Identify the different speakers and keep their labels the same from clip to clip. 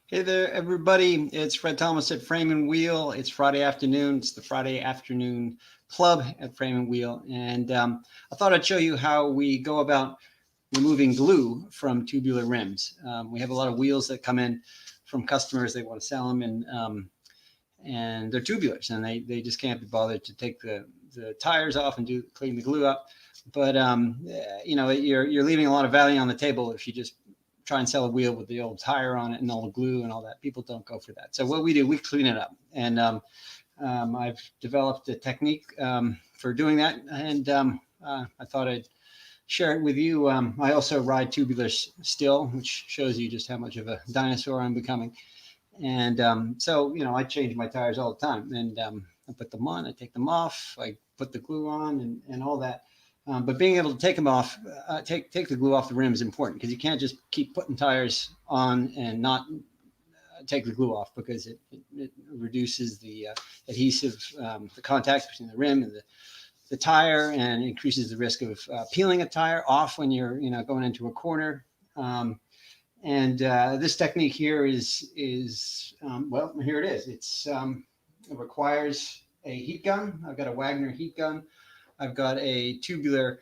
Speaker 1: Hey there, everybody. It's Fred Thomas at Frame and Wheel. It's Friday afternoon. It's the Friday afternoon club at Frame and Wheel. And I thought I'd show you how we go about removing glue from tubular rims. We have a lot of wheels that come in from customers. They want to sell them, and they're tubulars, and they just can't be bothered to take the tires off and clean the glue up. But you're leaving a lot of value on the table if you just try and sell a wheel with the old tire on it and all the glue and all that. People don't go for that. So what we do, we clean it up, and I've developed a technique for doing that, and I thought I'd share it with you. I also ride tubulars still, which shows you just how much of a dinosaur I'm becoming. And I change my tires all the time, and I put them on, I take them off, I put the glue on, and all that. But being able to take them off, take the glue off the rim is important, because you can't just keep putting tires on and not take the glue off, because it reduces the adhesive, the contact between the rim and the tire, and increases the risk of peeling a tire off when you're going into a corner. And this technique here is well, here it is. It requires a heat gun. I've got a Wagner heat gun. I've got a tubular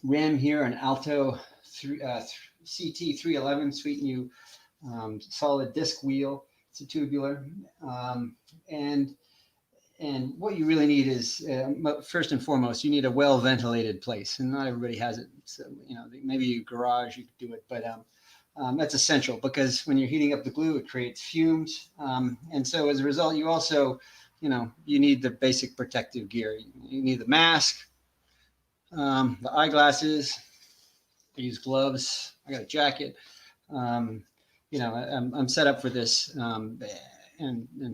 Speaker 1: rim here, an Alto CT311 Sweet New solid disc wheel. It's a tubular, and what you really need is first and foremost, you need a well ventilated place, and not everybody has it. So maybe your garage you could do it, but that's essential, because when you're heating up the glue, it creates fumes, and so as a result, you also you need the basic protective gear. You need the mask, the eyeglasses. I use gloves. I got a jacket. I'm set up for this, and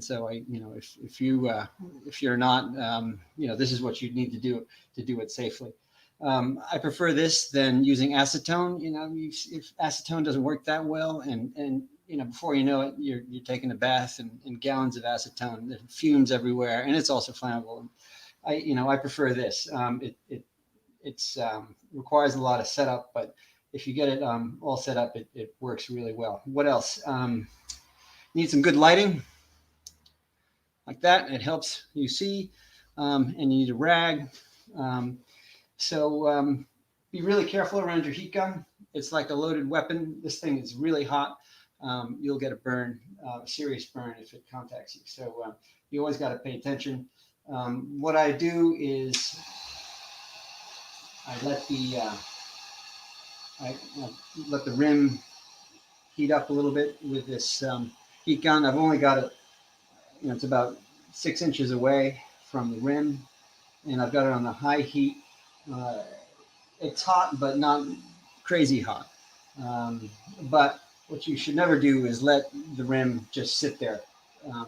Speaker 1: so if you're not, this is what you need to do it safely. I prefer this than using acetone. If acetone doesn't work that well, and before you know it, you're taking a bath in gallons of acetone. There's fumes everywhere, and it's also flammable. I prefer this. It's requires a lot of setup, but if you get it all set up, it works really well. What else? Need some good lighting, like that. It helps you see, and you need a rag. So be really careful around your heat gun. It's like a loaded weapon. This thing is really hot. You'll get a burn, a serious burn, if it contacts you. So you always got to pay attention. What I do is I let the rim heat up a little bit with this heat gun. I've only got it, it's about 6 inches away from the rim, and I've got it on the high heat. It's hot, but not crazy hot. But what you should never do is let the rim just sit there.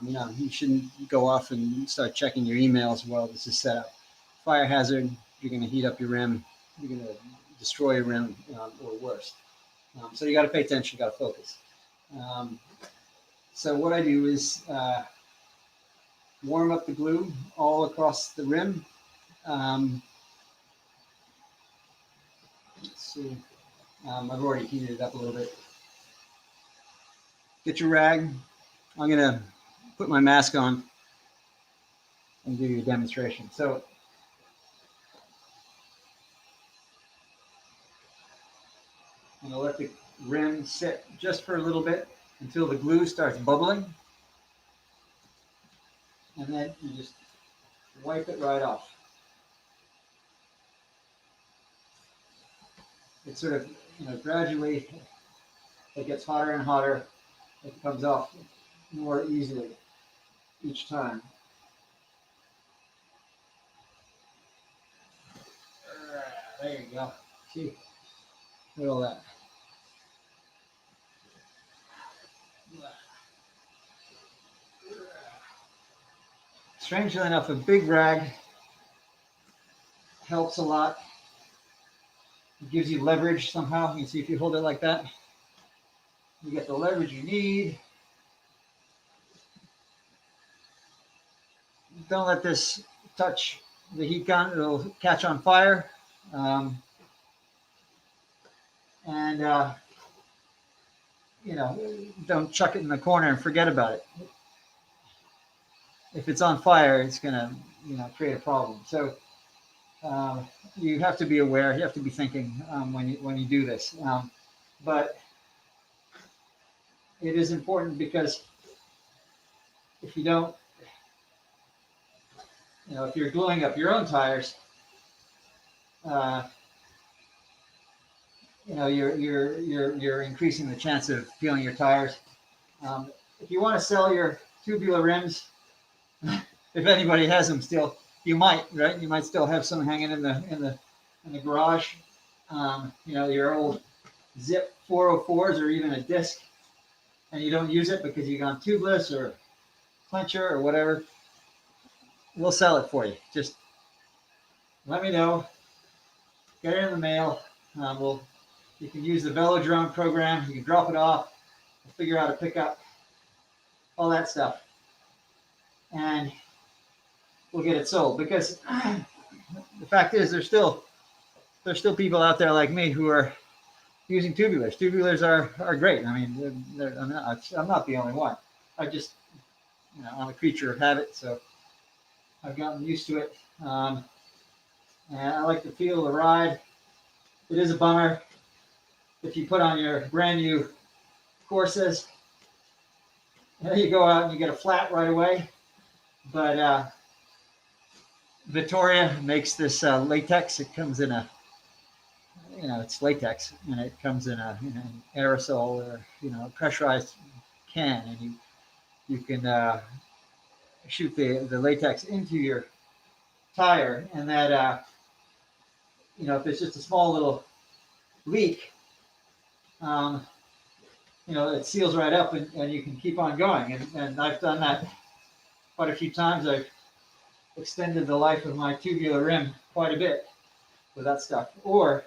Speaker 1: You shouldn't go off and start checking your emails while this is set up. Fire hazard. You're going to heat up your rim. You're going to destroy your rim, or worse. So you got to pay attention. You got to focus. So what I do is warm up the glue all across the rim. Let's see. I've already heated it up a little bit. Get your rag. I'm going to put my mask on and give you a demonstration. So I'm going to let the rim sit just for a little bit until the glue starts bubbling. And then you just wipe it right off. It sort of, gradually, it gets hotter and hotter. It comes off more easily each time. There you go. See, look at all that. Strangely enough, a big rag helps a lot. It gives you leverage somehow. You can see if you hold it like that, you get the leverage you need. Don't let this touch the heat gun. It'll catch on fire. And don't chuck it in the corner and forget about it. If it's on fire, it's going to, create a problem. So you have to be aware. You have to be thinking when you do this. But it is important because if you don't, if you're gluing up your own tires, you're increasing the chance of peeling your tires. If you want to sell your tubular rims, if anybody has them still, you might, right? You might still have some hanging in the garage. Your old Zip 404s or even a disc, and you don't use it because you got tubeless or clincher or whatever. We'll sell it for you. Just let me know. Get it in the mail. You can use the Velodrome program. You can drop it off. We'll figure out a pickup. All that stuff, and we'll get it sold. Because the fact is, there's still people out there like me who are using tubulars. Tubulars are great. I mean, I'm not the only one. I just, I'm a creature of habit, so I've gotten used to it. And I like the feel of the ride. It is a bummer if you put on your brand new Corsas. You go out and you get a flat right away. But Vittoria makes this latex. It comes in it's latex, and it comes in an aerosol or a pressurized can, and you can shoot the latex into your tire, and that if it's just a small little leak, it seals right up, and you can keep on going. And I've done that quite a few times. I've extended the life of my tubular rim quite a bit with that stuff. Or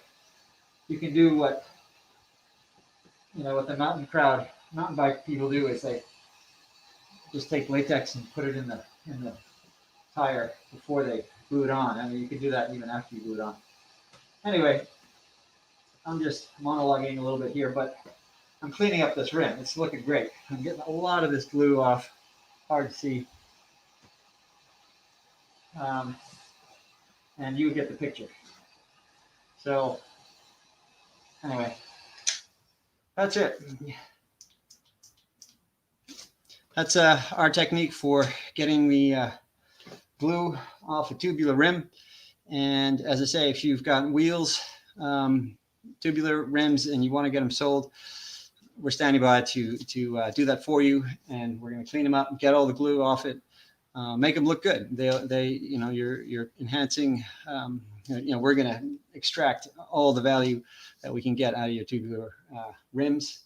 Speaker 1: you can do what the mountain bike people do, is they just take latex and put it in the tire before they glue it on. I mean, you can do that even after you glue it on. Anyway, I'm just monologuing a little bit here, but I'm cleaning up this rim. It's looking great. I'm getting a lot of this glue off. Hard to see. And you get the picture. So anyway, that's it. That's our technique for getting the glue off a tubular rim. And as I say, if you've got wheels, tubular rims, and you want to get them sold, we're standing by to do that for you. And we're going to clean them up and get all the glue off it. Make them look good. You're enhancing. We're going to extract all the value that we can get out of your tubular rims.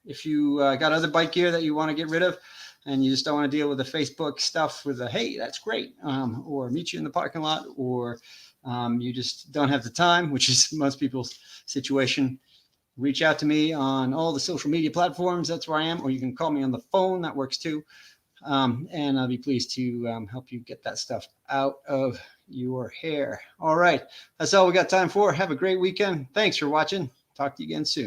Speaker 1: If you got other bike gear that you want to get rid of, and you just don't want to deal with the Facebook stuff with the, hey, that's great, or meet you in the parking lot, or you just don't have the time, which is most people's situation, reach out to me on all the social media platforms. That's where I am. Or you can call me on the phone. That works too. And I'll be pleased to help you get that stuff out of your hair. All right. That's all we got time for. Have a great weekend. Thanks for watching. Talk to you again soon.